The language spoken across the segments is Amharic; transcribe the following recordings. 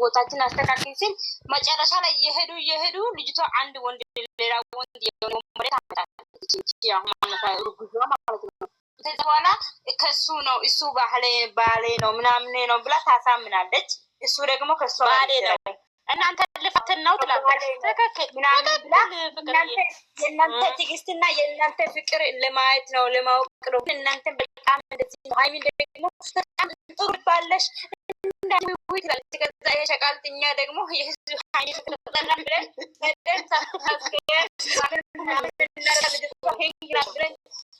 ቦታችን አስተካክል ሲል መጨረሻ ላይ እየሄዱ ልጅቷ አንድ ወንድ ሌላ ወንድ የሆነ መሬት አመጣለች ማለት ነው። ከዛ በኋላ ከሱ ነው እሱ ባሌ ነው ምናምን ነው ብላ ታሳምናለች። እሱ ደግሞ ከሷ ባሌ ነው እናንተ ልፋትን ነው ትላለች። ተከከ ምናምን ብላ የእናንተ ትዕግስትና የእናንተ ፍቅር ለማየት ነው ለማወቅ ነው። እናንተ በጣም እንደዚህ ነው። ሃይሚ ደግሞ በጣም ጥሩ ባለሽ እንደዚህ ወይ ትላለች። ከዛ የሸቃልጥኛ ደግሞ የህዝብ ሃይሚ ፍቅር ተጠራን ብለን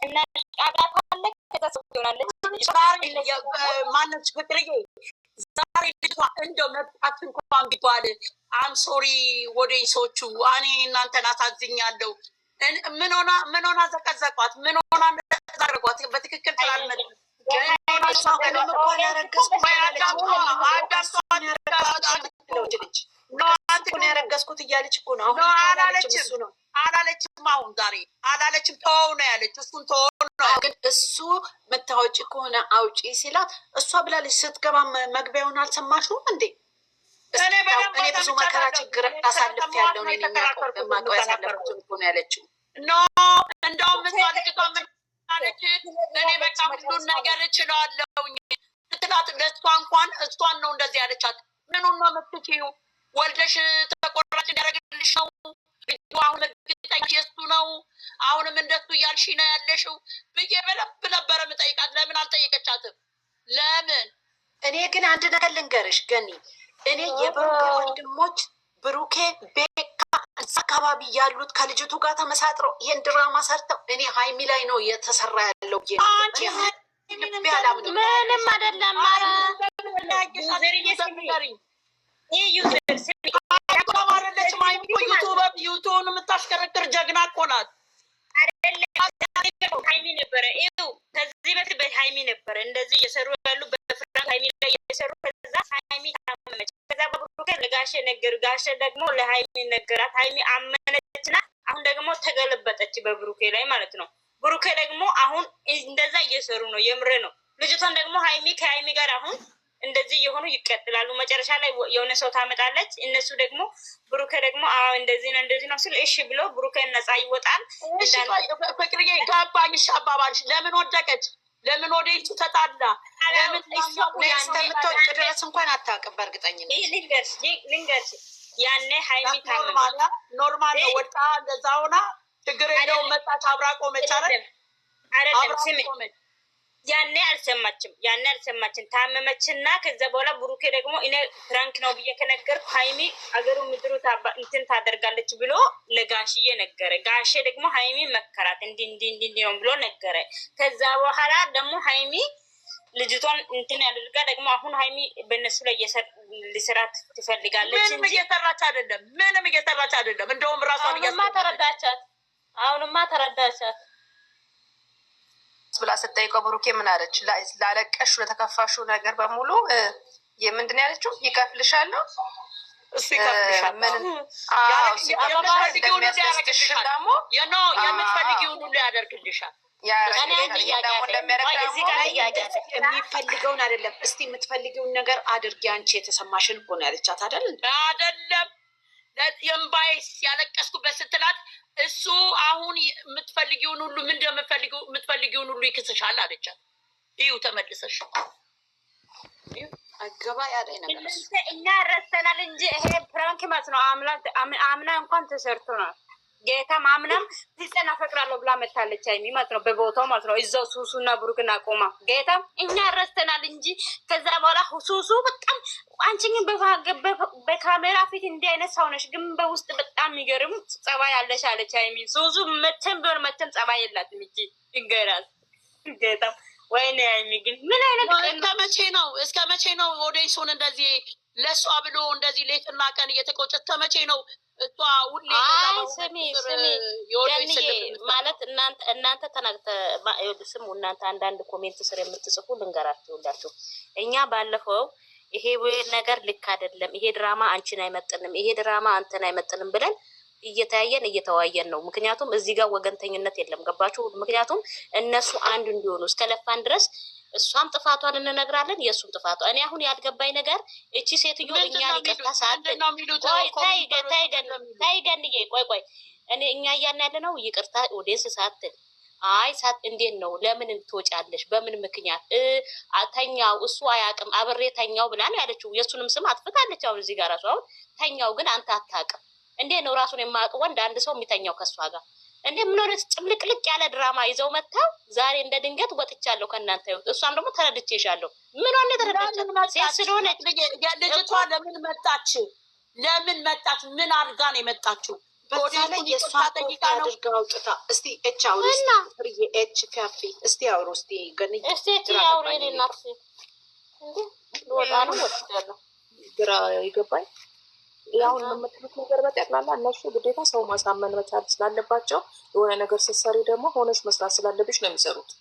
እና ቃላታለ ከተሰጥቶናለች ማነች ፍቅርዬ ዛሬ ልጅቷ እንደው መጣት እንኳን ቢባል አም ሶሪ ወዴሶቹ እኔ እናንተን አሳዝኛለሁ። ምን ሆና ዘቀዘቋት? ምን ሆና ዘቀዘቋት? በትክክል ስላልመጣ ያረገዝኩት እያለች እኮ ነው። አሁን አላለችም። አሁን ዛሬ አላለችም። ተወው ነው ያለች። እሱን ተወው ነው ግን እሱ መታወጪ ከሆነ አውጪ ሲላት እሷ ብላለች። ስትገባ መግቢያውን አልሰማሽውም እንዴ? እኔ ብዙ መከራ ችግር አሳልፍ ያለው ነው ማቀው ያሳለፍኩት እኮ ነው ያለችው። ኖ እንደውም እሷ ልጅቷ ምን አለች? እኔ በቃ ሁሉን ነገር እችላለሁኝ ስትላት ለእሷ እንኳን እሷን ነው እንደዚህ ያለቻት። ምኑን ነው የምትችይው? ወልደሽ ተቆራጭ እንዲያደርግልሽ ነው። አሁን እርግጠኛ የሱ ነው። አሁንም እንደሱ እያልሽ ነው ያለሽው ብዬ በለብ ነበረ የምጠይቃት። ለምን አልጠየቀቻትም? ለምን? እኔ ግን አንድ ነገር ልንገርሽ ገኒ፣ እኔ የብሩኬ ወንድሞች ብሩኬ፣ ቤካ እዛ አካባቢ ያሉት ከልጅቱ ጋር ተመሳጥረው ይህን ድራማ ሰርተው እኔ ሃይሚ ላይ ነው እየተሰራ ያለው። ምንም አይደለም። ዩቱብን የምታሽከረክር ጀግና እኮ ናት። ሃይሚ ነበረ ከዚህ በፊት በሃይሚ ነበረ እንደዚህ እየሰሩ ያሉ በፍራንክ ሃይሚ ላይ እየሰሩ ከዛ ሃይሚ ታመመች። ከዛ በብሩኬ ለጋሼ ነገር ጋሼ ደግሞ ለሃይሚ ነገራት። ሃይሚ አመነችና አሁን ደግሞ ተገለበጠች በብሩኬ ላይ ማለት ነው። ብሩኬ ደግሞ አሁን እንደዛ እየሰሩ ነው። የምሬ ነው። ልጅቷን ደግሞ ሃይሚ ከሃይሚ ጋር አሁን እንደዚህ የሆኑ ይቀጥላሉ። መጨረሻ ላይ የሆነ ሰው ታመጣለች። እነሱ ደግሞ ብሩኬ ደግሞ እንደዚህ ነው ስል እሺ ብሎ ብሩኬ ነፃ ይወጣል። ፍቅርዬ ገባኝ። እሺ አባባልሽ ለምን ወደቀች? ለምን ወደ ይቱ ተጣላ? ለምን እስከምትወድቅ ድረስ እንኳን አታውቅም። በእርግጠኝነት ልንገርሽ ያኔ ሃይሚ ኖርማል ነው። ወጣ እንደዛ ሆና ችግር የለውም። መጣች አብራ ቆመች። አይደለም ስሚ ያኔ አልሰማችም ታመመችና ከዛ በኋላ ብሩኬ ደግሞ እኔ ፍራንክ ነው ብዬ ከነገርኩ ሃይሚ አገሩ ምድሩ እንትን ታደርጋለች ብሎ ለጋሽዬ ነገረ። ጋሼ ደግሞ ሃይሚ መከራት እንዲ ነው ብሎ ነገረ። ከዛ በኋላ ደግሞ ሃይሚ ልጅቷን እንትን ያደርጋ ደግሞ አሁን ሃይሚ በእነሱ ላይ ሊሰራት ትፈልጋለች እንጂ ምንም እየሰራች አይደለም። እንደውም ራሷን አሁንማ ተረዳቻት ብላ ስጠይቀው ብሩኬ ምን አለች? ላለቀሹ ለተከፋሹ ነገር በሙሉ የምንድን ያለችው ይከፍልሻለሁ። እሱ ይከፍልሻል። የምትፈልጊውን ሁሉ ያደርግልሻል። የሚፈልገውን አይደለም። እስቲ የምትፈልጊውን ነገር አድርጊ አንቺ የተሰማሽን እኮ ነው ያለቻት። አይደለም የምባይስ ያለቀስኩበት ስትላት እሱ አሁን የምትፈልጊውን ሁሉ ምንድን ነው የምትፈልጊውን ሁሉ ይክስሻል አለቻት። ይኸው ተመልሰሽ አገባ ያለኝ ነገር እኛ ረስተናል እንጂ ይሄ ፕራንክ ማለት ነው። አምና እንኳን ተሰርቶ ነው። ጌታ ማምናም ሲጸና ፈቅራለሁ ብላ መታለች ሃይሚ ማለት ነው። በቦታው ማለት ነው። እዛው ሱሱና ብሩክና ቆማ ጌታ እኛ ረስተናል እንጂ ከዛ በኋላ ሱሱ በጣም አንቺ ግን በካሜራ ፊት እንዲህ አይነት ሰው ነሽ፣ ግን በውስጥ በጣም የሚገርም ጸባይ ያለሽ አለች ሃይሚ። ሱሱ መተም ጸባይ የላትም እንጂ ይገራል ጌታ። ወይኔ ሃይሚ ግን ምን አይነት እስከ መቼ ነው ኦዴሱን እንደዚህ ለሷ ብሎ እንደዚህ ሌትና ቀን እየተቆጨተ መቼ ነው? እሷ ሁሌ ስሚ ማለት እናንተ ስሙ እናንተ አንዳንድ ኮሜንት ስር የምትጽፉ ልንገራችሁላችሁ። እኛ ባለፈው ይሄ ነገር ልክ አይደለም፣ ይሄ ድራማ አንቺን አይመጥንም፣ ይሄ ድራማ አንተን አይመጥንም ብለን እየተያየን እየተዋየን ነው። ምክንያቱም እዚህ ጋር ወገንተኝነት የለም። ገባችሁ? ምክንያቱም እነሱ አንድ እንዲሆኑ እስከለፋን ድረስ እሷም ጥፋቷን እንነግራለን፣ የእሱም ጥፋቷ። እኔ አሁን ያልገባኝ ነገር እቺ ሴትዮ እኛን ይቅርታ ሳትል ታይ ገንዬ ቆይ እኔ እኛ እያልን ያለ ነው ይቅርታ ኦዴንስ ሳትል እንዴት ነው ለምን ትወጫለሽ? በምን ምክንያት ተኛው? እሱ አያውቅም አብሬ ተኛው ብላ ነው ያለችው። የእሱንም ስም አጥፍታለች። አሁን እዚህ ጋር ራሱ አሁን ተኛው ግን አንተ አታውቅም። እንዴት ነው ራሱን የማያውቅ ወንድ አንድ ሰው የሚተኛው ከእሷ ጋር? እንዴ ምን ሆነ? ጭምልቅልቅ ያለ ድራማ ይዘው መጥተው ዛሬ እንደ ድንገት ወጥቻለሁ ከእናንተ ህይወት። እሷም ደግሞ ተረድቼሻለሁ። ምን ሆነ ተረድቼ ሴት ስለሆነች ልጅቷ ለምን መጣች? ምን አድርጋ ነው የመጣችው? በዛ ላይ የእሷ ጠቂቃ አድርጋ አውጥታ እስቲ ኤች አውሪ ፍርዬ ኤች ካፌ እስቲ አውሩ እስቲ ገን እስቲ ኤች አውሪ እኔ እናት እንዴ ወጣ ነው ወጥቻለሁ። ግራ ይገባኝ። ያው የምትሉት ነገር በጠቅላላ እነሱ ግዴታ ሰው ማሳመን መቻል ስላለባቸው የሆነ ነገር ስትሰሪ ደግሞ ሆነሽ መስራት ስላለብሽ ነው የሚሰሩት።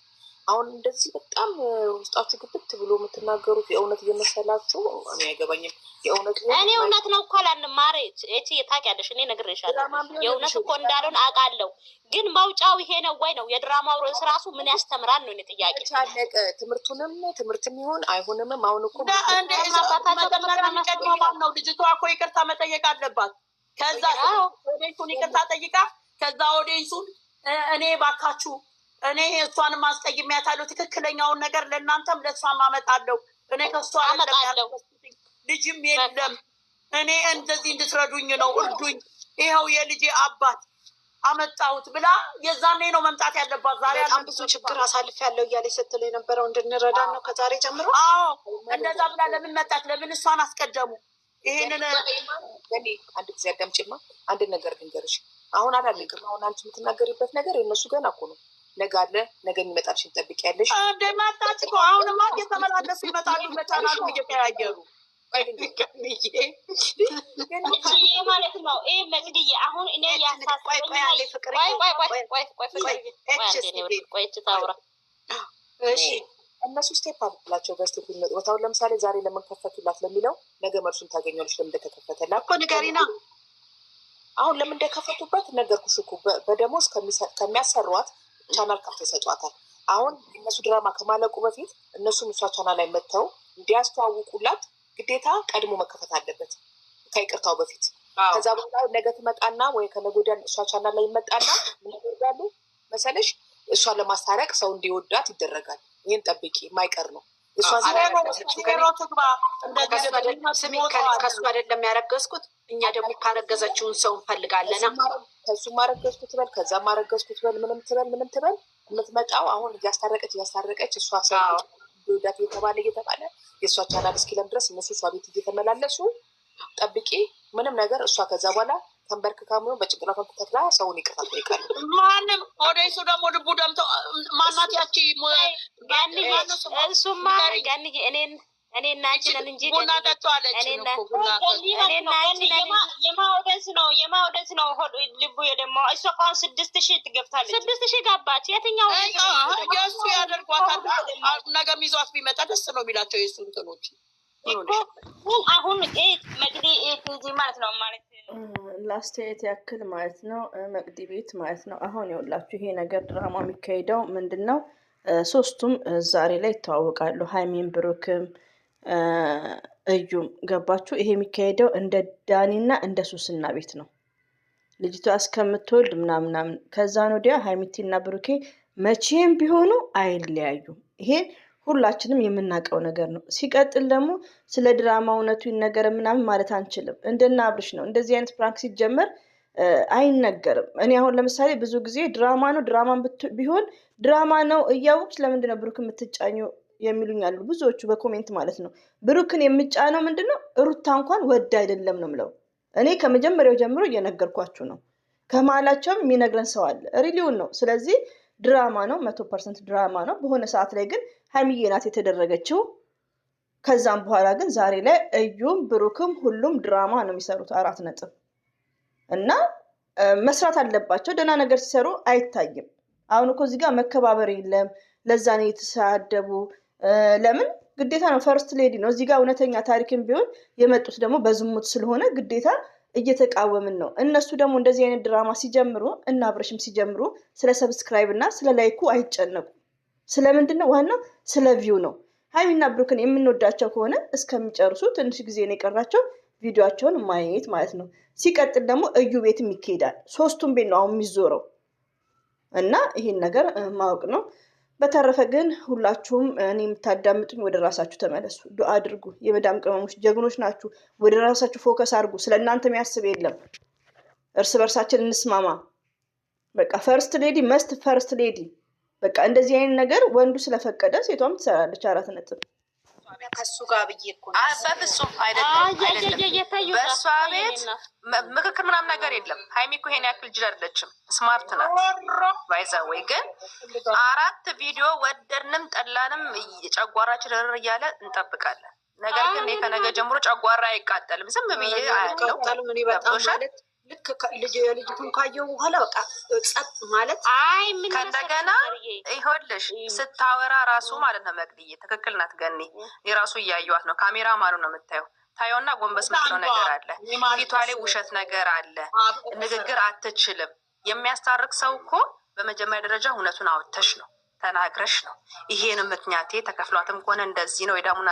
አሁን እንደዚህ በጣም ውስጣችሁ ግብት ብሎ የምትናገሩት የእውነት እየመሰላችሁ እኔ አይገባኝም። የእውነት እኔ እውነት ነው እኮ አላልንም። ማሬ እቺ ታውቂያለሽ፣ እኔ ነግሬሻለሁ። የእውነት እኮ እንዳልሆነ አውቃለሁ። ግን መውጫው ይሄ ነው ወይ ነው? የድራማው ርዕስ ራሱ ምን ያስተምራል ነው እኔ ጥያቄ። ታለቀ ትምህርቱም ይሆን አይሆንም። አሁን እኮ ነው ልጅቷ እኮ ይቅርታ መጠየቅ አለባት። ከዛ ኦዲየንሱን ይቅርታ ጠይቃ ከዛ ኦዲየንሱን እኔ ባካችሁ እኔ እሷን ማስቀይሜያታለሁ፣ ትክክለኛውን ነገር ለእናንተም ለእሷም አመጣለሁ። እኔ ከእሷ ልጅም የለም እኔ እንደዚህ እንድትረዱኝ ነው እርዱኝ፣ ይኸው የልጄ አባት አመጣሁት ብላ የዛኔ ነው መምጣት ያለባት። ዛሬ በጣም ብዙ ችግር አሳልፍ ያለው እያለች ስትል የነበረው እንድንረዳ ነው ከዛሬ ጀምሮ። አዎ እንደዛ ብላ ለምን መጣች? ለምን እሷን አስቀደሙ? ይሄንን እኔ አንድ ጊዜ አዳምጪማ፣ አንድ ነገር ልንገርሽ። አሁን አላለቅም። አሁን አንቺ የምትናገሪበት ነገር የእነሱ ገና እኮ ነው። ነገ አለ፣ ነገ የሚመጣልሽን ጠብቂያለሽ። እንደ መጣች እኮ አሁንማ እየተመላለሱ ይመጣሉ፣ በቻናሉ እየተያየሩ ማለት ነው። ይሄ መግድዬ አሁን እኔ እነሱ ስቴፕ አልላቸው በስቴፕ የሚመጡት። አሁን ለምሳሌ ዛሬ ለምን ከፈቱላት ለሚለው ነገ መልሱን ታገኘለች። ለምን እንደተከፈተላት እኮ ንገሪና። አሁን ለምን እንደከፈቱበት ነገርኩሽ እኮ። በደሞዝ ከሚያሰሯት ቻናል ከፍተው ይሰጧታል። አሁን እነሱ ድራማ ከማለቁ በፊት እነሱም እሷ ቻናል ላይ መጥተው እንዲያስተዋውቁላት ግዴታ ቀድሞ መከፈት አለበት ከይቅርታው በፊት። ከዛ በኋላ ነገ ትመጣና ወይ ከነገ ወዲያ እሷ ቻናል ላይ ይመጣና ምን ያደርጋሉ መሰለሽ? እሷን ለማስታረቅ ሰው እንዲወዳት ይደረጋል። ይህን ጠብቂ፣ የማይቀር ነው። ከሱ አይደለም ያረገዝኩት፣ እኛ ደግሞ ካረገዘችውን ሰው እንፈልጋለና ከሱ ማረገዝኩት ትበል፣ ከዛ ማረገዝኩት ትበል፣ ምንም ትበል የምትመጣው አሁን እያስታረቀች እሷ ሰው ወዳት እየተባለ የእሷ ቻናል እስኪለም ድረስ እነሱ እሷ ቤት እየተመላለሱ ጠብቂ፣ ምንም ነገር እሷ ከዛ በኋላ ተንበርክካ ሆኖ በጭንቅላቷ ተተክላ ሰውን ይቅርታ ጠይቃል። ማንም ኦዴሱ ደግሞ ልቡ ደምቶ ማናት ያቺ እሱማ ጋንዬ እኔ እናንቺ ነን እንጂ ቡና ጠጣለች። የማውደስ ነው ልቡ ደግሞ እሷ ቋን 6,000 ትገብታለች። 6,000 ገባች። የትኛው የእሱ ያደርጓታል። ነገም ይዟት ቢመጣ ደስ ነው የሚላቸው የእሱ እንትኖች። አሁን መቅዲ ቲጂ ማለት ነው ማለት ለአስተያየት ያክል ማለት ነው መቅዲ ቤት ማለት ነው። አሁን ይኸውላችሁ ይሄ ነገር ድራማ የሚካሄደው ምንድን ነው? ሶስቱም ዛሬ ላይ ይተዋወቃሉ። ሀይሚን ብሩክም እዩም ገባችሁ? ይሄ የሚካሄደው እንደ ዳኒና እንደ ሱስና ቤት ነው። ልጅቷ እስከምትወልድ ምናምናምን ከዛን ወዲያ ሀይሚቲና ብሩኬ መቼም ቢሆኑ አይለያዩም። ይሄ ሁላችንም የምናውቀው ነገር ነው። ሲቀጥል ደግሞ ስለ ድራማ እውነቱ ይነገር ምናምን ማለት አንችልም። እንደና አብርሽ ነው እንደዚህ አይነት ፕራንክ ሲጀመር አይነገርም። እኔ አሁን ለምሳሌ ብዙ ጊዜ ድራማ ነው ቢሆን ድራማ ነው እያወቅሽ ለምንድነው ብሩክ የምትጫኙ የሚሉኛሉ ብዙዎቹ በኮሜንት ማለት ነው። ብሩክን የምጫነው ምንድነው ሩታ እንኳን ወድ አይደለም ነው ምለው። እኔ ከመጀመሪያው ጀምሮ እየነገርኳችሁ ነው። ከመሀላቸውም የሚነግረን ሰው አለ ሪሊውን ነው። ስለዚህ ድራማ ነው 100% ድራማ ነው። በሆነ ሰዓት ላይ ግን ሀይሚዬ ናት የተደረገችው። ከዛም በኋላ ግን ዛሬ ላይ እዩም ብሩክም ሁሉም ድራማ ነው የሚሰሩት 4 ነጥብ እና መስራት አለባቸው። ደህና ነገር ሲሰሩ አይታይም። አሁን እኮ እዚህ ጋር መከባበር የለም። ለዛ ነው የተሳደቡ። ለምን ግዴታ ነው ፈርስት ሌዲ ነው እዚህ ጋር እውነተኛ ታሪክም ቢሆን የመጡት ደግሞ በዝሙት ስለሆነ ግዴታ እየተቃወምን ነው። እነሱ ደግሞ እንደዚህ አይነት ድራማ ሲጀምሩ እና አብረሽም ሲጀምሩ ስለ ሰብስክራይብ እና ስለ ላይኩ አይጨነቁ። ስለምንድነው? ዋና ስለ ቪው ነው። ሀይሚና ብሩክን የምንወዳቸው ከሆነ እስከሚጨርሱ ትንሽ ጊዜ ነው የቀራቸው ቪዲዮቸውን ማየት ማለት ነው። ሲቀጥል ደግሞ እዩ ቤትም ይካሄዳል። ሶስቱም ቤት ነው አሁን የሚዞረው እና ይሄን ነገር ማወቅ ነው። በተረፈ ግን ሁላችሁም እኔ የምታዳምጡኝ ወደ ራሳችሁ ተመለሱ፣ ዱአ አድርጉ። የመዳም ቅመሞች ጀግኖች ናችሁ። ወደ ራሳችሁ ፎከስ አድርጉ። ስለ እናንተ የሚያስብ የለም። እርስ በርሳችን እንስማማ። በቃ ፈርስት ሌዲ መስት ፈርስት ሌዲ። በቃ እንደዚህ አይነት ነገር ወንዱ ስለፈቀደ ሴቷም ትሰራለች። 4 ነጥብ ከሱ ጋር ብዬ እኮ በፍጹም አይደለም። በእሷ ቤት ምክክር ምናምን ነገር የለም። ሀይሚ እኮ ይሄን ያክል ጅል አይደለችም፣ ስማርት ናት። ባይዘወይ ግን 4 ቪዲዮ ወደድንም ጠላንም ጨጓራችን ርር እያለ እንጠብቃለን። ነገር ግን ከነገ ጀምሮ ጨጓራ አይቃጠልም። ዝም ብዬ አያለው። ገብቶሻል? ልክ የልጅቱን ካየው በኋላ በቃ ጸጥ ማለት ከእንደገና ይኸውልሽ ስታወራ ራሱ ማለት ነው መቅድዬ ትክክል ናት። ገኒ የራሱ እያየዋት ነው። ካሜራ ማኑ ነው የምታየው። ታየውና ጎንበስ ምትለው ነገር አለ፣ ፊቷ ላይ ውሸት ነገር አለ። ንግግር አትችልም። የሚያስታርቅ ሰው እኮ በመጀመሪያ ደረጃ እውነቱን አውጥተሽ ነው ተናግረሽ ነው። ይሄን ምክንያቴ ተከፍሏትም ከሆነ እንደዚህ ነው የዳሙና